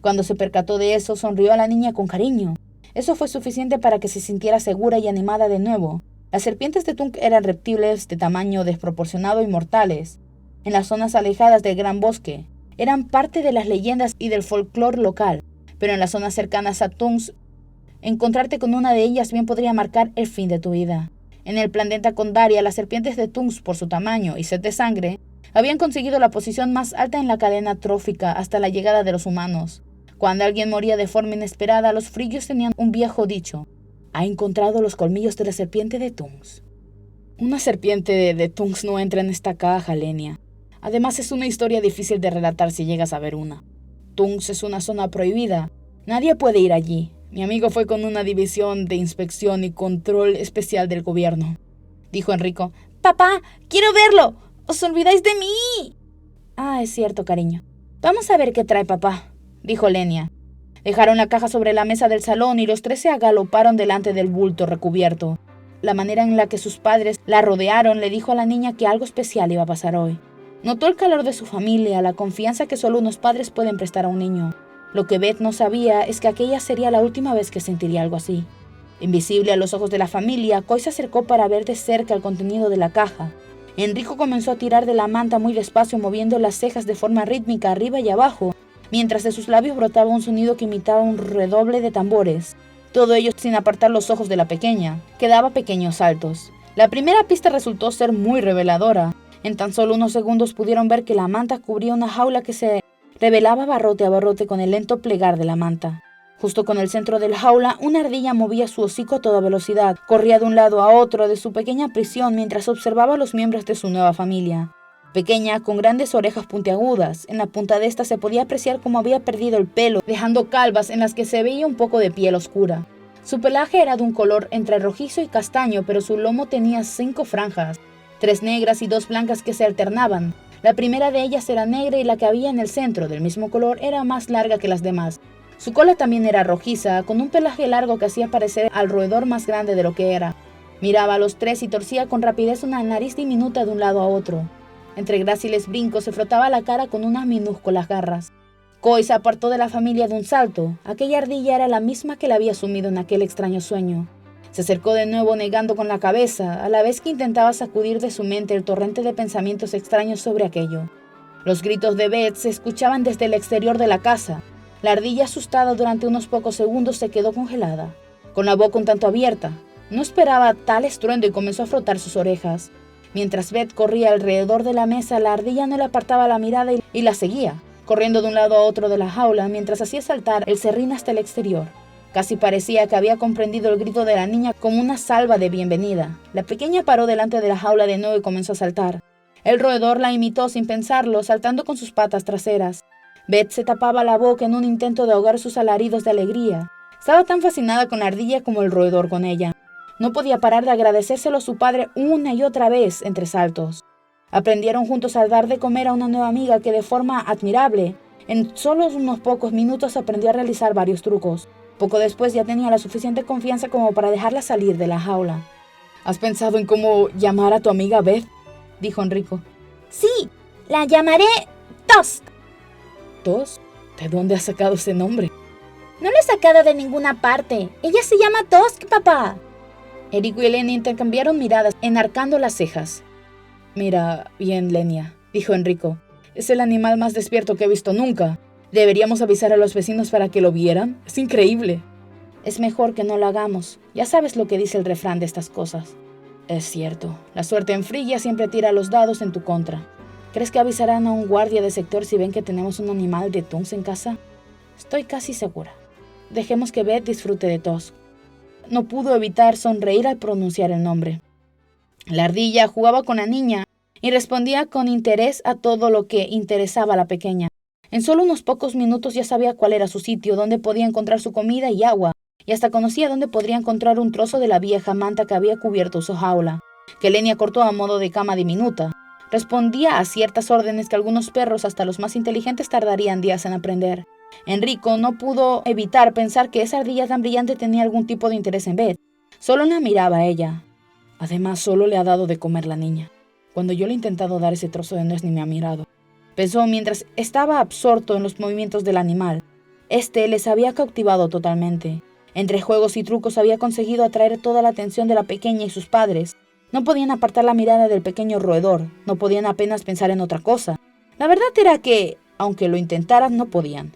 [SPEAKER 1] Cuando se percató de eso, sonrió a la niña con cariño. Eso fue suficiente para que se sintiera segura y animada de nuevo. Las serpientes de Tunk eran reptiles de tamaño desproporcionado y mortales. En las zonas alejadas del gran bosque, eran parte de las leyendas y del folclore local, pero en las zonas cercanas a Tunks, encontrarte con una de ellas bien podría marcar el fin de tu vida. En el planeta Condaria, las serpientes de Tunks, por su tamaño y sed de sangre, habían conseguido la posición más alta en la cadena trófica hasta la llegada de los humanos. Cuando alguien moría de forma inesperada, los frillos tenían un viejo dicho: ha encontrado los colmillos de la serpiente de Tunks. Una serpiente de Tunks no entra en esta caja, Lenia. Además, es una historia difícil de relatar si llegas a ver una. Tunks es una zona prohibida. Nadie puede ir allí. Mi amigo fue con una división de inspección y control especial del gobierno, dijo Enrico. ¡Papá! ¡Quiero verlo! ¡Os olvidáis de mí! Ah, es cierto, cariño. Vamos a ver qué trae papá, dijo Lenia. Dejaron la caja sobre la mesa del salón y los tres se agaloparon delante del bulto recubierto. La manera en la que sus padres la rodearon le dijo a la niña que algo especial iba a pasar hoy. Notó el calor de su familia, la confianza que solo unos padres pueden prestar a un niño. Lo que Beth no sabía es que aquella sería la última vez que sentiría algo así. Invisible a los ojos de la familia, Coy se acercó para ver de cerca el contenido de la caja. Enrico comenzó a tirar de la manta muy despacio, moviendo las cejas de forma rítmica arriba y abajo, mientras de sus labios brotaba un sonido que imitaba un redoble de tambores. Todo ello sin apartar los ojos de la pequeña, que daba pequeños saltos. La primera pista resultó ser muy reveladora. En tan solo unos segundos pudieron ver que la manta cubría una jaula que se revelaba barrote a barrote con el lento plegar de la manta. Justo con el centro del jaula, una ardilla movía su hocico a toda velocidad. Corría de un lado a otro de su pequeña prisión mientras observaba a los miembros de su nueva familia. Pequeña, con grandes orejas puntiagudas. En la punta de esta se podía apreciar cómo había perdido el pelo, dejando calvas en las que se veía un poco de piel oscura. Su pelaje era de un color entre rojizo y castaño, pero su lomo tenía 5 franjas, 3 negras y 2 blancas que se alternaban. La primera de ellas era negra y la que había en el centro, del mismo color, era más larga que las demás. Su cola también era rojiza, con un pelaje largo que hacía parecer al roedor más grande de lo que era. Miraba a los tres y torcía con rapidez una nariz diminuta de un lado a otro. Entre gráciles brincos se frotaba la cara con unas minúsculas garras. Coy se apartó de la familia de un salto. Aquella ardilla era la misma que la había sumido en aquel extraño sueño. Se acercó de nuevo negando con la cabeza, a la vez que intentaba sacudir de su mente el torrente de pensamientos extraños sobre aquello. Los gritos de Beth se escuchaban desde el exterior de la casa. La ardilla, asustada durante unos pocos segundos, se quedó congelada, con la boca un tanto abierta. No esperaba tal estruendo y comenzó a frotar sus orejas. Mientras Beth corría alrededor de la mesa, la ardilla no le apartaba la mirada y la seguía, corriendo de un lado a otro de la jaula mientras hacía saltar el serrín hasta el exterior. Casi parecía que había comprendido el grito de la niña como una salva de bienvenida. La pequeña paró delante de la jaula de nuevo y comenzó a saltar. El roedor la imitó sin pensarlo, saltando con sus patas traseras. Beth se tapaba la boca en un intento de ahogar sus alaridos de alegría. Estaba tan fascinada con la ardilla como el roedor con ella. No podía parar de agradecérselo a su padre una y otra vez entre saltos. Aprendieron juntos a dar de comer a una nueva amiga que de forma admirable, en solo unos pocos minutos aprendió a realizar varios trucos. Poco después ya tenía la suficiente confianza como para dejarla salir de la jaula. ¿Has pensado en cómo llamar a tu amiga Beth?, dijo Enrico.
[SPEAKER 2] Sí, la llamaré Tosk.
[SPEAKER 1] ¿Tosk? ¿De dónde has sacado ese nombre?
[SPEAKER 2] No lo he sacado de ninguna parte. Ella se llama Tosk, papá.
[SPEAKER 1] Erico y Lenia intercambiaron miradas, enarcando las cejas. «Mira bien, Lenia», dijo Enrico. «Es el animal más despierto que he visto nunca. ¿Deberíamos avisar a los vecinos para que lo vieran? Es increíble». «Es mejor que no lo hagamos. Ya sabes lo que dice el refrán de estas cosas». «Es cierto. La suerte en Frigia siempre tira los dados en tu contra. ¿Crees que avisarán a un guardia de sector si ven que tenemos un animal de Tunks en casa?» «Estoy casi segura. Dejemos que Beth disfrute de Tusk». No pudo evitar sonreír al pronunciar el nombre. La ardilla jugaba con la niña y respondía con interés a todo lo que interesaba a la pequeña. En solo unos pocos minutos ya sabía cuál era su sitio, dónde podía encontrar su comida y agua, y hasta conocía dónde podría encontrar un trozo de la vieja manta que había cubierto su jaula, que Lenia cortó a modo de cama diminuta. Respondía a ciertas órdenes que algunos perros, hasta los más inteligentes, tardarían días en aprender. Enrico no pudo evitar pensar que esa ardilla tan brillante tenía algún tipo de interés en Beth. Solo la miraba a ella. Además, solo le ha dado de comer la niña. Cuando yo le he intentado dar ese trozo de nuez ni me ha mirado. Pensó mientras estaba absorto en los movimientos del animal. Este les había cautivado totalmente. Entre juegos y trucos había conseguido atraer toda la atención de la pequeña y sus padres. No podían apartar la mirada del pequeño roedor. No podían apenas pensar en otra cosa. La verdad era que, aunque lo intentaran, no podían.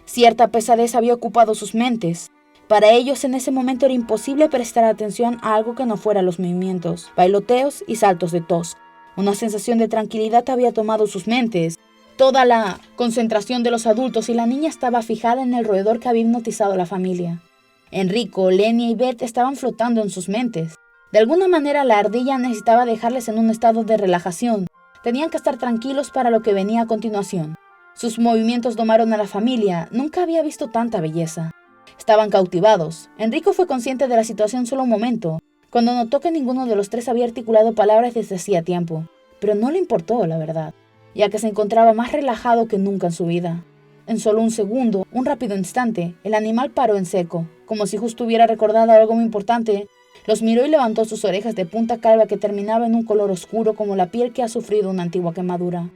[SPEAKER 1] Cierta pesadez había ocupado sus mentes. Para ellos en ese momento era imposible prestar atención a algo que no fuera los movimientos, bailoteos y saltos de Tusk. Una sensación de tranquilidad había tomado sus mentes. Toda la concentración de los adultos y la niña estaba fijada en el roedor que había hipnotizado a la familia. Enrico, Lenia y Beth estaban flotando en sus mentes. De alguna manera la ardilla necesitaba dejarles en un estado de relajación. Tenían que estar tranquilos para lo que venía a continuación. Sus movimientos domaron a la familia. Nunca había visto tanta belleza. Estaban cautivados. Enrico fue consciente de la situación solo un momento, cuando notó que ninguno de los tres había articulado palabras desde hacía tiempo. Pero no le importó, la verdad, ya que se encontraba más relajado que nunca en su vida. En solo un segundo, un rápido instante, el animal paró en seco, como si justo hubiera recordado algo muy importante. Los miró y levantó sus orejas de punta calva que terminaba en un color oscuro como la piel que ha sufrido una antigua quemadura.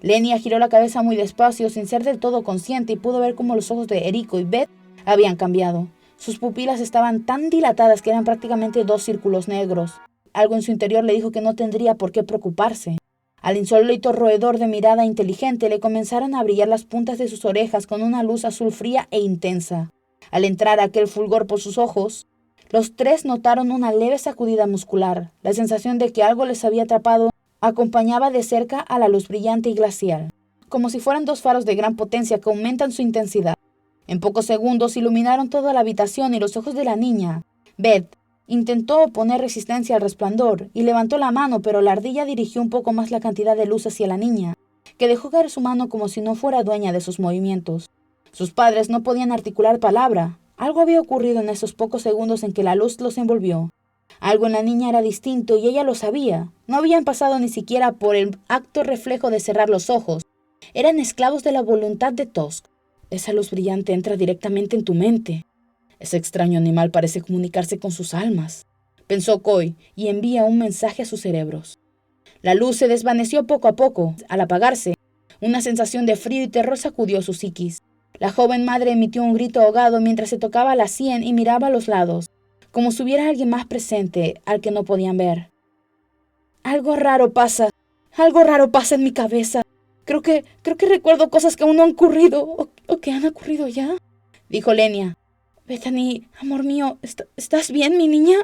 [SPEAKER 1] Lenia giró la cabeza muy despacio, sin ser del todo consciente, y pudo ver cómo los ojos de Erico y Beth habían cambiado. Sus pupilas estaban tan dilatadas que eran prácticamente dos círculos negros. Algo en su interior le dijo que no tendría por qué preocuparse. Al insólito roedor de mirada inteligente le comenzaron a brillar las puntas de sus orejas con una luz azul fría e intensa. Al entrar aquel fulgor por sus ojos, los tres notaron una leve sacudida muscular. La sensación de que algo les había atrapado acompañaba de cerca a la luz brillante y glacial, como si fueran dos faros de gran potencia que aumentan su intensidad. En pocos segundos iluminaron toda la habitación y los ojos de la niña. Beth intentó oponer resistencia al resplandor y levantó la mano, pero la ardilla dirigió un poco más la cantidad de luz hacia la niña, que dejó caer su mano como si no fuera dueña de sus movimientos. Sus padres no podían articular palabra. Algo había ocurrido en esos pocos segundos en que la luz los envolvió. Algo en la niña era distinto y ella lo sabía. No habían pasado ni siquiera por el acto reflejo de cerrar los ojos. Eran esclavos de la voluntad de Tusk. Esa luz brillante entra directamente en tu mente. Ese extraño animal parece comunicarse con sus almas, pensó Coy, y envía un mensaje a sus cerebros. La luz se desvaneció poco a poco. Al apagarse, una sensación de frío y terror sacudió su psiquis. La joven madre emitió un grito ahogado mientras se tocaba la sien y miraba a los lados, como si hubiera alguien más presente al que no podían ver. Algo raro pasa en mi cabeza. Creo que recuerdo cosas que aún no han ocurrido, o que han ocurrido ya, dijo Lenia. Bethany, amor mío, ¿estás bien, mi niña?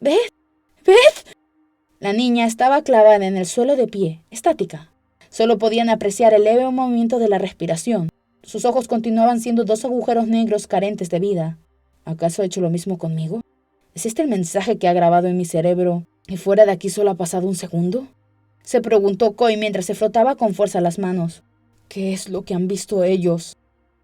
[SPEAKER 1] ¿Beth? La niña estaba clavada en el suelo de pie, estática. Solo podían apreciar el leve movimiento de la respiración. Sus ojos continuaban siendo dos agujeros negros carentes de vida. ¿Acaso ha hecho lo mismo conmigo? ¿Es este el mensaje que ha grabado en mi cerebro y fuera de aquí solo ha pasado un segundo? Se preguntó Coy mientras se frotaba con fuerza las manos. ¿Qué es lo que han visto ellos?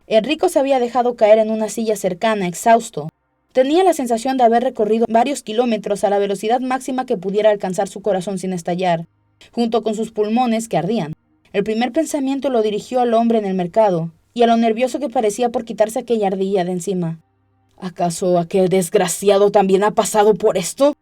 [SPEAKER 1] Enrico se había dejado caer en una silla cercana, exhausto. Tenía la sensación de haber recorrido varios kilómetros a la velocidad máxima que pudiera alcanzar su corazón sin estallar, junto con sus pulmones que ardían. El primer pensamiento lo dirigió al hombre en el mercado y a lo nervioso que parecía por quitarse aquella ardilla de encima. ¿Acaso aquel desgraciado también ha pasado por esto?,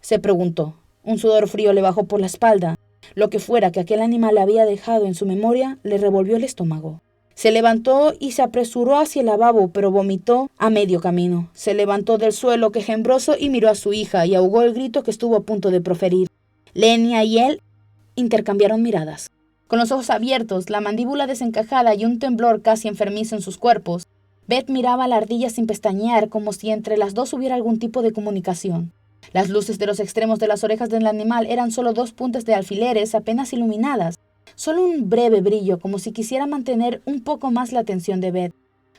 [SPEAKER 1] se preguntó. Un sudor frío le bajó por la espalda. Lo que fuera que aquel animal le había dejado en su memoria le revolvió el estómago. Se levantó y se apresuró hacia el lavabo, pero vomitó a medio camino. Se levantó del suelo quejumbroso y miró a su hija y ahogó el grito que estuvo a punto de proferir. Lenia y él intercambiaron miradas. Con los ojos abiertos, la mandíbula desencajada y un temblor casi enfermizo en sus cuerpos, Beth miraba a la ardilla sin pestañear, como si entre las dos hubiera algún tipo de comunicación. Las luces de los extremos de las orejas del animal eran solo 2 puntas de alfileres apenas iluminadas, solo un breve brillo, como si quisiera mantener un poco más la atención de Beth,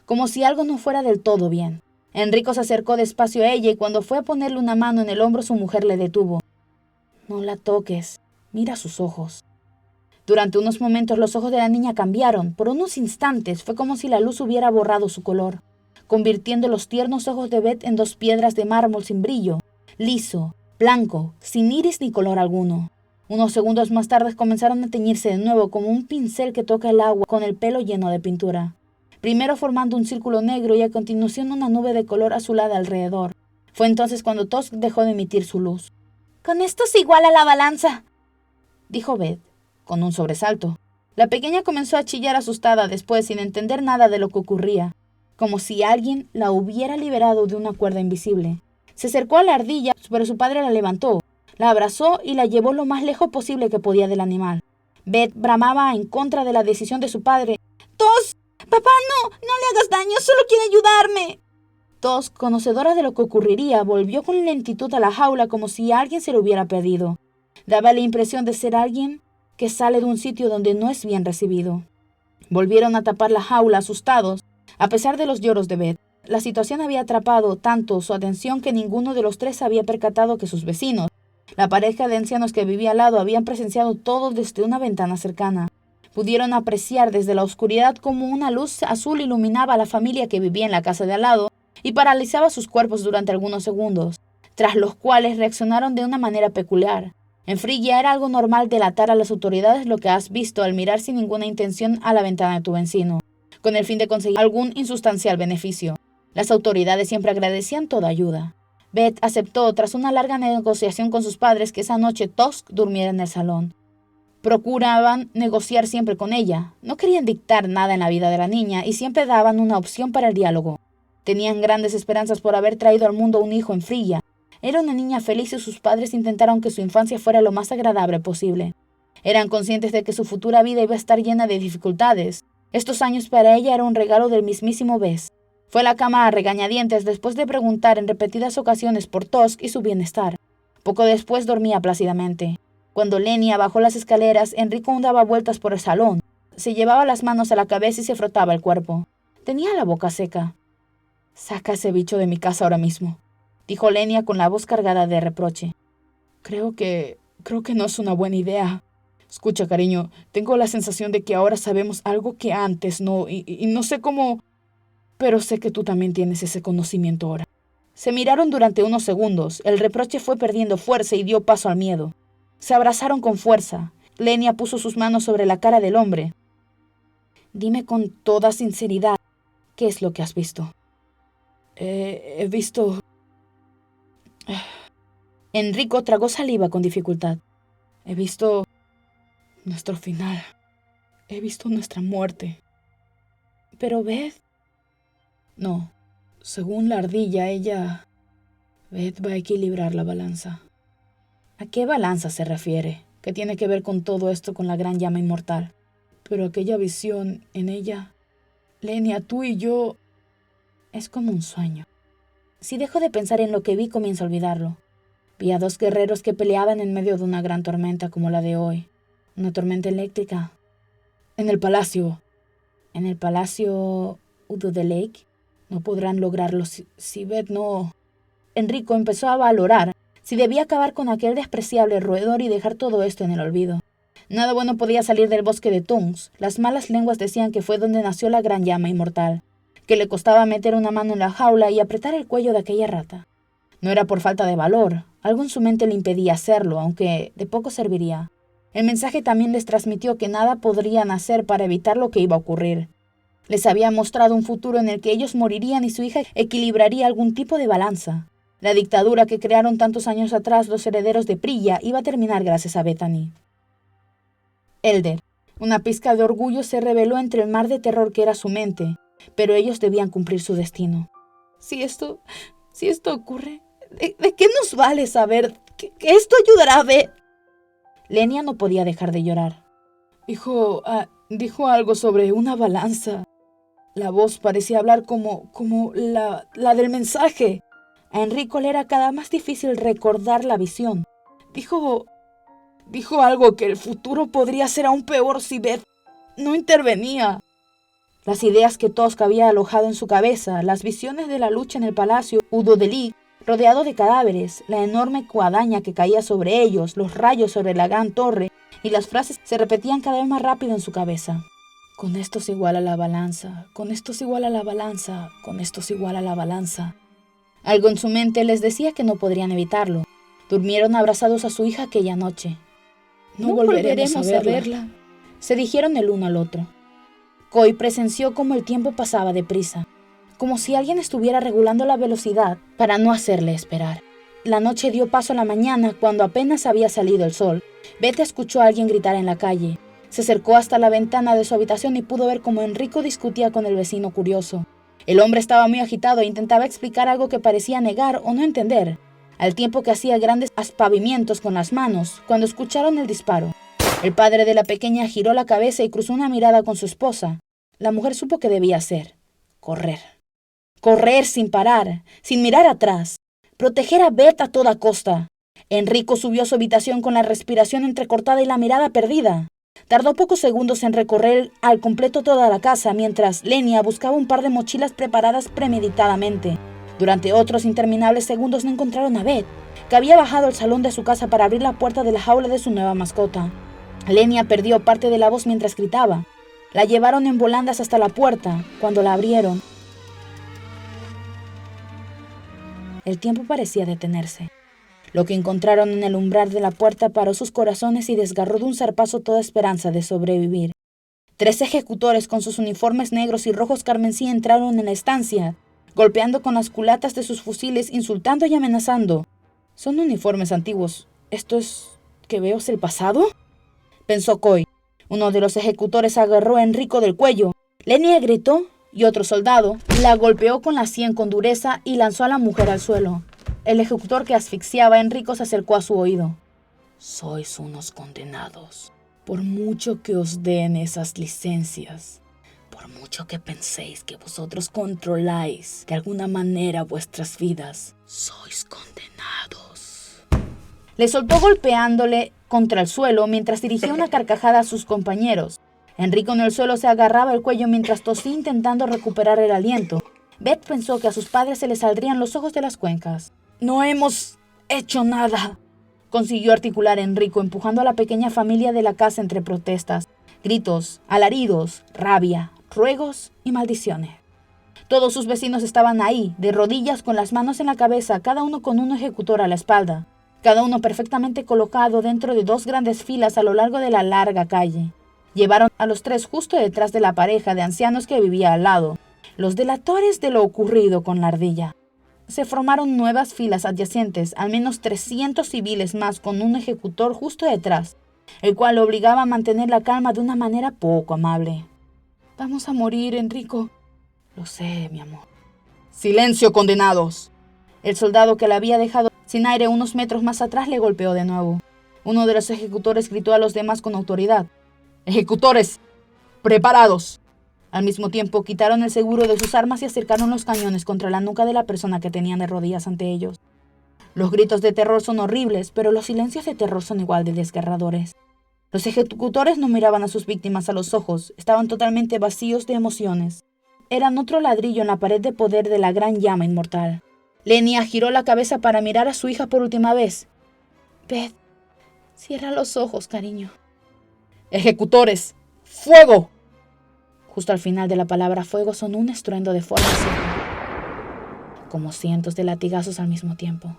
[SPEAKER 1] como si algo no fuera del todo bien. Enrico se acercó despacio a ella y cuando fue a ponerle una mano en el hombro, su mujer le detuvo. «No la toques, mira sus ojos». Durante unos momentos los ojos de la niña cambiaron. Por unos instantes fue como si la luz hubiera borrado su color, convirtiendo los tiernos ojos de Beth en 2 piedras de mármol sin brillo, liso, blanco, sin iris ni color alguno. Unos segundos más tarde comenzaron a teñirse de nuevo como un pincel que toca el agua con el pelo lleno de pintura. Primero formando un círculo negro y a continuación una nube de color azulada alrededor. Fue entonces cuando Tusk dejó de emitir su luz.
[SPEAKER 2] «Con esto se iguala la balanza»,
[SPEAKER 1] dijo Beth, con un sobresalto. La pequeña comenzó a chillar asustada después, sin entender nada de lo que ocurría, como si alguien la hubiera liberado de una cuerda invisible. Se acercó a la ardilla, pero su padre la levantó, la abrazó y la llevó lo más lejos posible que podía del animal. Beth bramaba en contra de la decisión de su padre.
[SPEAKER 2] «Tusk, papá, no le hagas daño, solo quiere ayudarme».
[SPEAKER 1] Tusk, conocedora de lo que ocurriría, volvió con lentitud a la jaula como si alguien se lo hubiera perdido. Daba la impresión de ser alguien que sale de un sitio donde no es bien recibido. Volvieron a tapar la jaula asustados, a pesar de los lloros de Beth. La situación había atrapado tanto su atención que ninguno de los 3 había percatado que sus vecinos, la pareja de ancianos que vivía al lado, habían presenciado todo desde una ventana cercana. Pudieron apreciar desde la oscuridad cómo una luz azul iluminaba a la familia que vivía en la casa de al lado y paralizaba sus cuerpos durante algunos segundos, tras los cuales reaccionaron de una manera peculiar. En Frigia era algo normal delatar a las autoridades lo que has visto al mirar sin ninguna intención a la ventana de tu vecino, con el fin de conseguir algún insustancial beneficio. Las autoridades siempre agradecían toda ayuda. Beth aceptó tras una larga negociación con sus padres que esa noche Tusk durmiera en el salón. Procuraban negociar siempre con ella. No querían dictar nada en la vida de la niña y siempre daban una opción para el diálogo. Tenían grandes esperanzas por haber traído al mundo un hijo en Frigia. Era una niña feliz y sus padres intentaron que su infancia fuera lo más agradable posible. Eran conscientes de que su futura vida iba a estar llena de dificultades. Estos años para ella era un regalo del mismísimo Bes. Fue a la cama a regañadientes después de preguntar en repetidas ocasiones por Tusk y su bienestar. Poco después dormía plácidamente. Cuando Lenia bajó las escaleras, Enrico daba vueltas por el salón. Se llevaba las manos a la cabeza y se frotaba el cuerpo. Tenía la boca seca. «Saca ese bicho de mi casa ahora mismo», dijo Lenia con la voz cargada de reproche. Creo que no es una buena idea. Escucha, cariño, tengo la sensación de que ahora sabemos algo que antes no, y no sé cómo, pero sé que tú también tienes ese conocimiento ahora. Se miraron durante unos segundos. El reproche fue perdiendo fuerza y dio paso al miedo. Se abrazaron con fuerza. Lenia puso sus manos sobre la cara del hombre. Dime con toda sinceridad, ¿qué es lo que has visto? He visto... Enrico tragó saliva con dificultad. He visto nuestro final. He visto nuestra muerte. Pero Beth... No, según la ardilla, Beth va a equilibrar la balanza. ¿A qué balanza se refiere? ¿Qué tiene que ver con todo esto con la gran llama inmortal? Pero aquella visión en ella... Lenia, tú y yo... Es como un sueño. Si dejo de pensar en lo que vi, comienzo a olvidarlo. Vi a 2 guerreros que peleaban en medio de una gran tormenta como la de hoy. Una tormenta eléctrica. En el palacio. ¿En el palacio Udo de Lake? No podrán lograrlo si Beth no... Enrico empezó a valorar si debía acabar con aquel despreciable roedor y dejar todo esto en el olvido. Nada bueno podía salir del bosque de Tungs. Las malas lenguas decían que fue donde nació la gran llama inmortal, que le costaba meter una mano en la jaula y apretar el cuello de aquella rata. No era por falta de valor, algo en su mente le impedía hacerlo, aunque de poco serviría. El mensaje también les transmitió que nada podrían hacer para evitar lo que iba a ocurrir. Les había mostrado un futuro en el que ellos morirían y su hija equilibraría algún tipo de balanza. La dictadura que crearon tantos años atrás los herederos de Prilla iba a terminar gracias a Bethany. Elder. Una pizca de orgullo se reveló entre el mar de terror que era su mente, pero ellos debían cumplir su destino. Si esto ocurre, ¿de qué nos vale saber que esto ayudará a Beth? Lenia no podía dejar de llorar. Dijo algo sobre una balanza. La voz parecía hablar como la del mensaje. A Enrico le era cada más difícil recordar la visión. Dijo algo que el futuro podría ser aún peor si Beth no intervenía. Las ideas que Tosca había alojado en su cabeza, las visiones de la lucha en el palacio Udodelig, rodeado de cadáveres, la enorme guadaña que caía sobre ellos, los rayos sobre la gran torre, y las frases se repetían cada vez más rápido en su cabeza. Con esto se iguala la balanza, con esto se iguala la balanza, con esto se iguala la balanza. Algo en su mente les decía que no podrían evitarlo. Durmieron abrazados a su hija aquella noche. No volveremos a verla, se dijeron el uno al otro. Coy presenció cómo el tiempo pasaba deprisa, como si alguien estuviera regulando la velocidad para no hacerle esperar. La noche dio paso a la mañana cuando apenas había salido el sol. Beth escuchó a alguien gritar en la calle. Se acercó hasta la ventana de su habitación y pudo ver cómo Enrico discutía con el vecino curioso. El hombre estaba muy agitado e intentaba explicar algo que parecía negar o no entender, al tiempo que hacía grandes aspavientos con las manos cuando escucharon el disparo. El padre de la pequeña giró la cabeza y cruzó una mirada con su esposa. La mujer supo que debía hacer: correr. Correr sin parar, sin mirar atrás. Proteger a Beth a toda costa. Enrico subió a su habitación con la respiración entrecortada y la mirada perdida. Tardó pocos segundos en recorrer al completo toda la casa, mientras Lenia buscaba un par de mochilas preparadas premeditadamente. Durante otros interminables segundos no encontraron a Beth, que había bajado al salón de su casa para abrir la puerta de la jaula de su nueva mascota. Lenia perdió parte de la voz mientras gritaba. La llevaron en volandas hasta la puerta. Cuando la abrieron, el tiempo parecía detenerse. Lo que encontraron en el umbral de la puerta paró sus corazones y desgarró de un zarpazo toda esperanza de sobrevivir. 3 ejecutores con sus uniformes negros y rojos carmesí entraron en la estancia, golpeando con las culatas de sus fusiles, insultando y amenazando. Son uniformes antiguos. ¿Esto es que veo es el pasado?, pensó Coy. Uno de los ejecutores agarró a Enrico del cuello. Lenia gritó y otro soldado la golpeó con la sien con dureza y lanzó a la mujer al suelo. El ejecutor que asfixiaba a Enrico se acercó a su oído. Sois unos condenados. Por mucho que os den esas licencias, por mucho que penséis que vosotros controláis de alguna manera vuestras vidas, sois condenados. Le soltó golpeándole contra el suelo mientras dirigía una carcajada a sus compañeros. Enrico en el suelo se agarraba el cuello mientras tosía intentando recuperar el aliento. Beth pensó que a sus padres se les saldrían los ojos de las cuencas. No hemos hecho nada, consiguió articular Enrico, empujando a la pequeña familia de la casa entre protestas, gritos, alaridos, rabia, ruegos y maldiciones. Todos sus vecinos estaban ahí, de rodillas con las manos en la cabeza, cada uno con un ejecutor a la espalda, cada uno perfectamente colocado dentro de 2 grandes filas a lo largo de la larga calle. Llevaron a los 3 justo detrás de la pareja de ancianos que vivía al lado, los delatores de lo ocurrido con la ardilla. Se formaron nuevas filas adyacentes, al menos 300 civiles más con un ejecutor justo detrás, el cual lo obligaba a mantener la calma de una manera poco amable. Vamos a morir, Enrico. Lo sé, mi amor. ¡Silencio, condenados! El soldado que la había dejado sin aire unos metros más atrás le golpeó de nuevo. Uno de los ejecutores gritó a los demás con autoridad. ¡Ejecutores! ¡Preparados! Al mismo tiempo, quitaron el seguro de sus armas y acercaron los cañones contra la nuca de la persona que tenían de rodillas ante ellos. Los gritos de terror son horribles, pero los silencios de terror son igual de desgarradores. Los ejecutores no miraban a sus víctimas a los ojos, estaban totalmente vacíos de emociones. Eran otro ladrillo en la pared de poder de la gran llama inmortal. Lenia giró la cabeza para mirar a su hija por última vez. Beth, cierra los ojos, cariño. ¡Ejecutores! ¡Fuego! Justo al final de la palabra fuego sonó un estruendo de forma seca, como cientos de latigazos al mismo tiempo.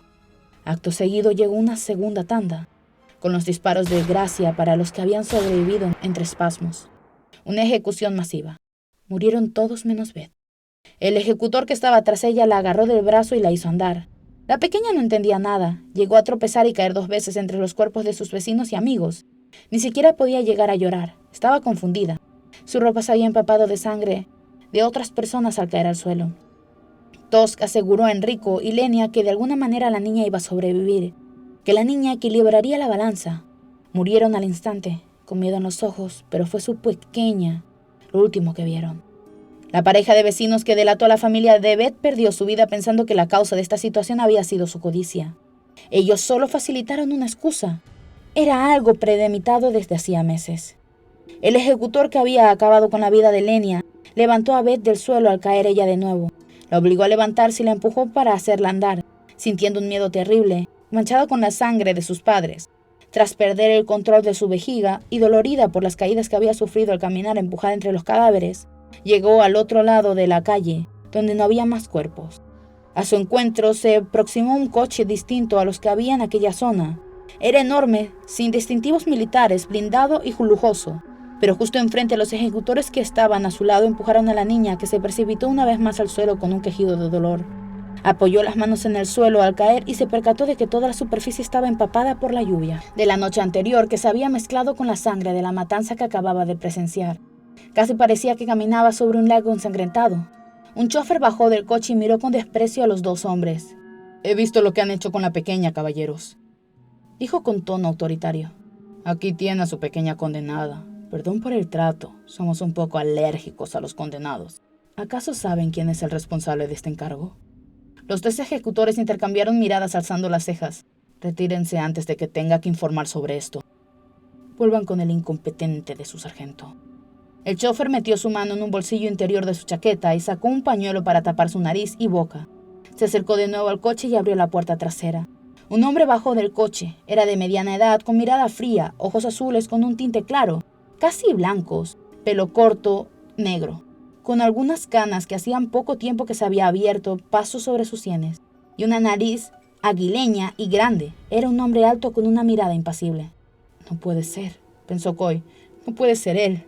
[SPEAKER 1] Acto seguido llegó una segunda tanda, con los disparos de gracia para los que habían sobrevivido entre espasmos. Una ejecución masiva. Murieron todos menos Beth. El ejecutor que estaba tras ella la agarró del brazo y la hizo andar. La pequeña no entendía nada. Llegó a tropezar y caer 2 veces entre los cuerpos de sus vecinos y amigos. Ni siquiera podía llegar a llorar. Estaba confundida. Su ropa se había empapado de sangre de otras personas al caer al suelo. Tosk aseguró a Enrico y Lenia que de alguna manera la niña iba a sobrevivir, que la niña equilibraría la balanza. Murieron al instante, con miedo en los ojos, pero fue su pequeña lo último que vieron. La pareja de vecinos que delató a la familia de Beth perdió su vida pensando que la causa de esta situación había sido su codicia. Ellos solo facilitaron una excusa. Era algo premeditado desde hacía meses. El ejecutor que había acabado con la vida de Lenia levantó a Beth del suelo al caer ella de nuevo. La obligó a levantarse y la empujó para hacerla andar, sintiendo un miedo terrible, manchado con la sangre de sus padres. Tras perder el control de su vejiga y dolorida por las caídas que había sufrido al caminar empujada entre los cadáveres, llegó al otro lado de la calle, donde no había más cuerpos. A su encuentro se aproximó un coche distinto a los que había en aquella zona. Era enorme, sin distintivos militares, blindado y lujoso, pero justo enfrente los ejecutores que estaban a su lado empujaron a la niña, que se precipitó una vez más al suelo con un quejido de dolor. Apoyó las manos en el suelo al caer y se percató de que toda la superficie estaba empapada por la lluvia de la noche anterior, que se había mezclado con la sangre de la matanza que acababa de presenciar. Casi parecía que caminaba sobre un lago ensangrentado. Un chofer bajó del coche y miró con desprecio a los dos hombres. «He visto lo que han hecho con la pequeña, caballeros», dijo con tono autoritario. «Aquí tiene a su pequeña condenada. Perdón por el trato, somos un poco alérgicos a los condenados. ¿Acaso saben quién es el responsable de este encargo?» Los tres ejecutores intercambiaron miradas alzando las cejas. «Retírense antes de que tenga que informar sobre esto. Vuelvan con el incompetente de su sargento». El chofer metió su mano en un bolsillo interior de su chaqueta y sacó un pañuelo para tapar su nariz y boca. Se acercó de nuevo al coche y abrió la puerta trasera. Un hombre bajó del coche. Era de mediana edad, con mirada fría, ojos azules con un tinte claro, casi blancos, pelo corto, negro, con algunas canas que hacían poco tiempo que se había abierto paso sobre sus sienes, y una nariz aguileña y grande. Era un hombre alto con una mirada impasible. «No puede ser», pensó Coy. «No puede ser él».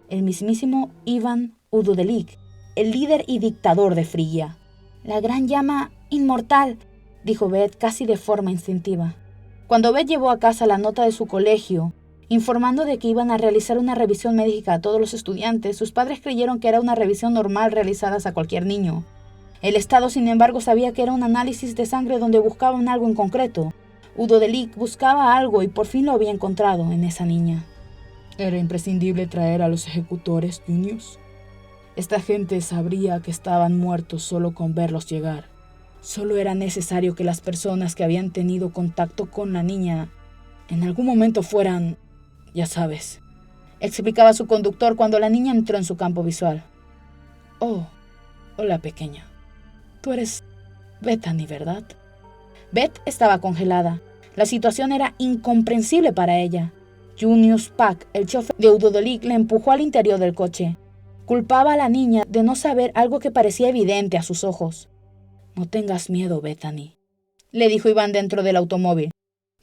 [SPEAKER 1] El mismísimo Ivan Udodelik, el líder y dictador de Frigia. «La gran llama inmortal», dijo Beth casi de forma instintiva. Cuando Beth llevó a casa la nota de su colegio, informando de que iban a realizar una revisión médica a todos los estudiantes, sus padres creyeron que era una revisión normal realizada a cualquier niño. El Estado, sin embargo, sabía que era un análisis de sangre donde buscaban algo en concreto. Udodelik buscaba algo y por fin lo había encontrado en esa niña. «Era imprescindible traer a los ejecutores, Junius. Esta gente sabría que estaban muertos solo con verlos llegar. Solo era necesario que las personas que habían tenido contacto con la niña en algún momento fueran, ya sabes», explicaba su conductor cuando la niña entró en su campo visual. «Oh, hola pequeña. Tú eres Bethany, ¿verdad?» Beth estaba congelada. La situación era incomprensible para ella. Junius Pack, el chofer de Udodelik, le empujó al interior del coche. Culpaba a la niña de no saber algo que parecía evidente a sus ojos. «No tengas miedo, Bethany», le dijo Iván dentro del automóvil.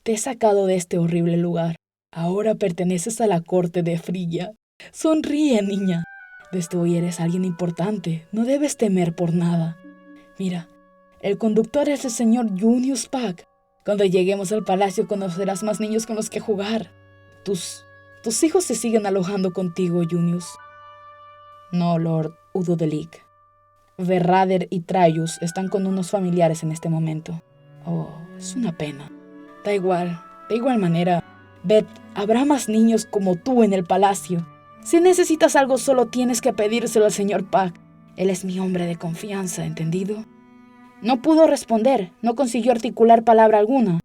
[SPEAKER 1] «Te he sacado de este horrible lugar. Ahora perteneces a la corte de Frigia. Sonríe, niña. Desde hoy eres alguien importante. No debes temer por nada. Mira, el conductor es el señor Junius Pack. Cuando lleguemos al palacio conocerás más niños con los que jugar. Tus hijos se siguen alojando contigo, Junius». «No, Lord Udodelik. Verrader y Traius están con unos familiares en este momento. Oh, es una pena. Da igual, de igual manera. Beth, habrá más niños como tú en el palacio. Si necesitas algo, solo tienes que pedírselo al señor Pack. Él es mi hombre de confianza, ¿entendido?» No pudo responder, no consiguió articular palabra alguna.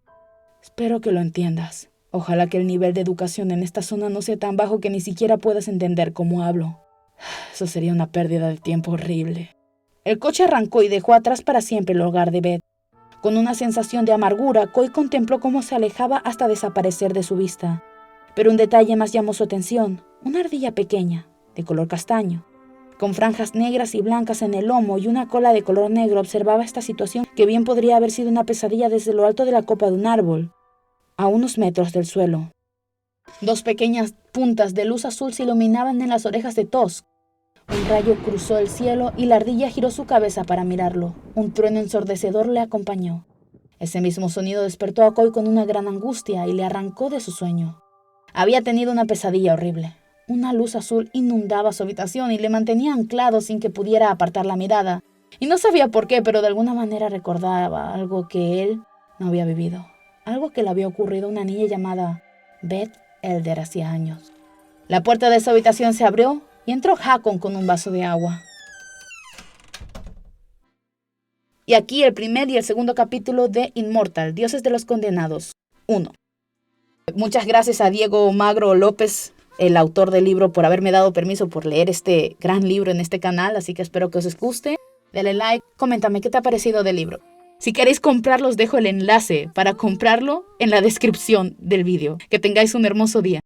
[SPEAKER 1] «Espero que lo entiendas. Ojalá que el nivel de educación en esta zona no sea tan bajo que ni siquiera puedas entender cómo hablo. Eso sería una pérdida de tiempo horrible». El coche arrancó y dejó atrás para siempre el hogar de Beth. Con una sensación de amargura, Coy contempló cómo se alejaba hasta desaparecer de su vista. Pero un detalle más llamó su atención: una ardilla pequeña, de color castaño, con franjas negras y blancas en el lomo y una cola de color negro, observaba esta situación que bien podría haber sido una pesadilla desde lo alto de la copa de un árbol, a unos metros del suelo. Dos pequeñas puntas de luz azul se iluminaban en las orejas de Tosk. Un rayo cruzó el cielo y la ardilla giró su cabeza para mirarlo. Un trueno ensordecedor le acompañó. Ese mismo sonido despertó a Coy con una gran angustia y le arrancó de su sueño. Había tenido una pesadilla horrible. Una luz azul inundaba su habitación y le mantenía anclado sin que pudiera apartar la mirada. Y no sabía por qué, pero de alguna manera recordaba algo que él no había vivido. Algo que le había ocurrido a una niña llamada Beth Elder hacía años. La puerta de su habitación se abrió y entró Hakon con un vaso de agua. Y aquí el primer y el segundo capítulo de Inmortal, Dioses de los Condenados 1. Muchas gracias a Diego Magro López, el autor del libro, por haberme dado permiso por leer este gran libro en este canal, así que espero que os guste. Dale like, coméntame qué te ha parecido del libro. Si queréis comprarlo, os dejo el enlace para comprarlo en la descripción del vídeo. Que tengáis un hermoso día.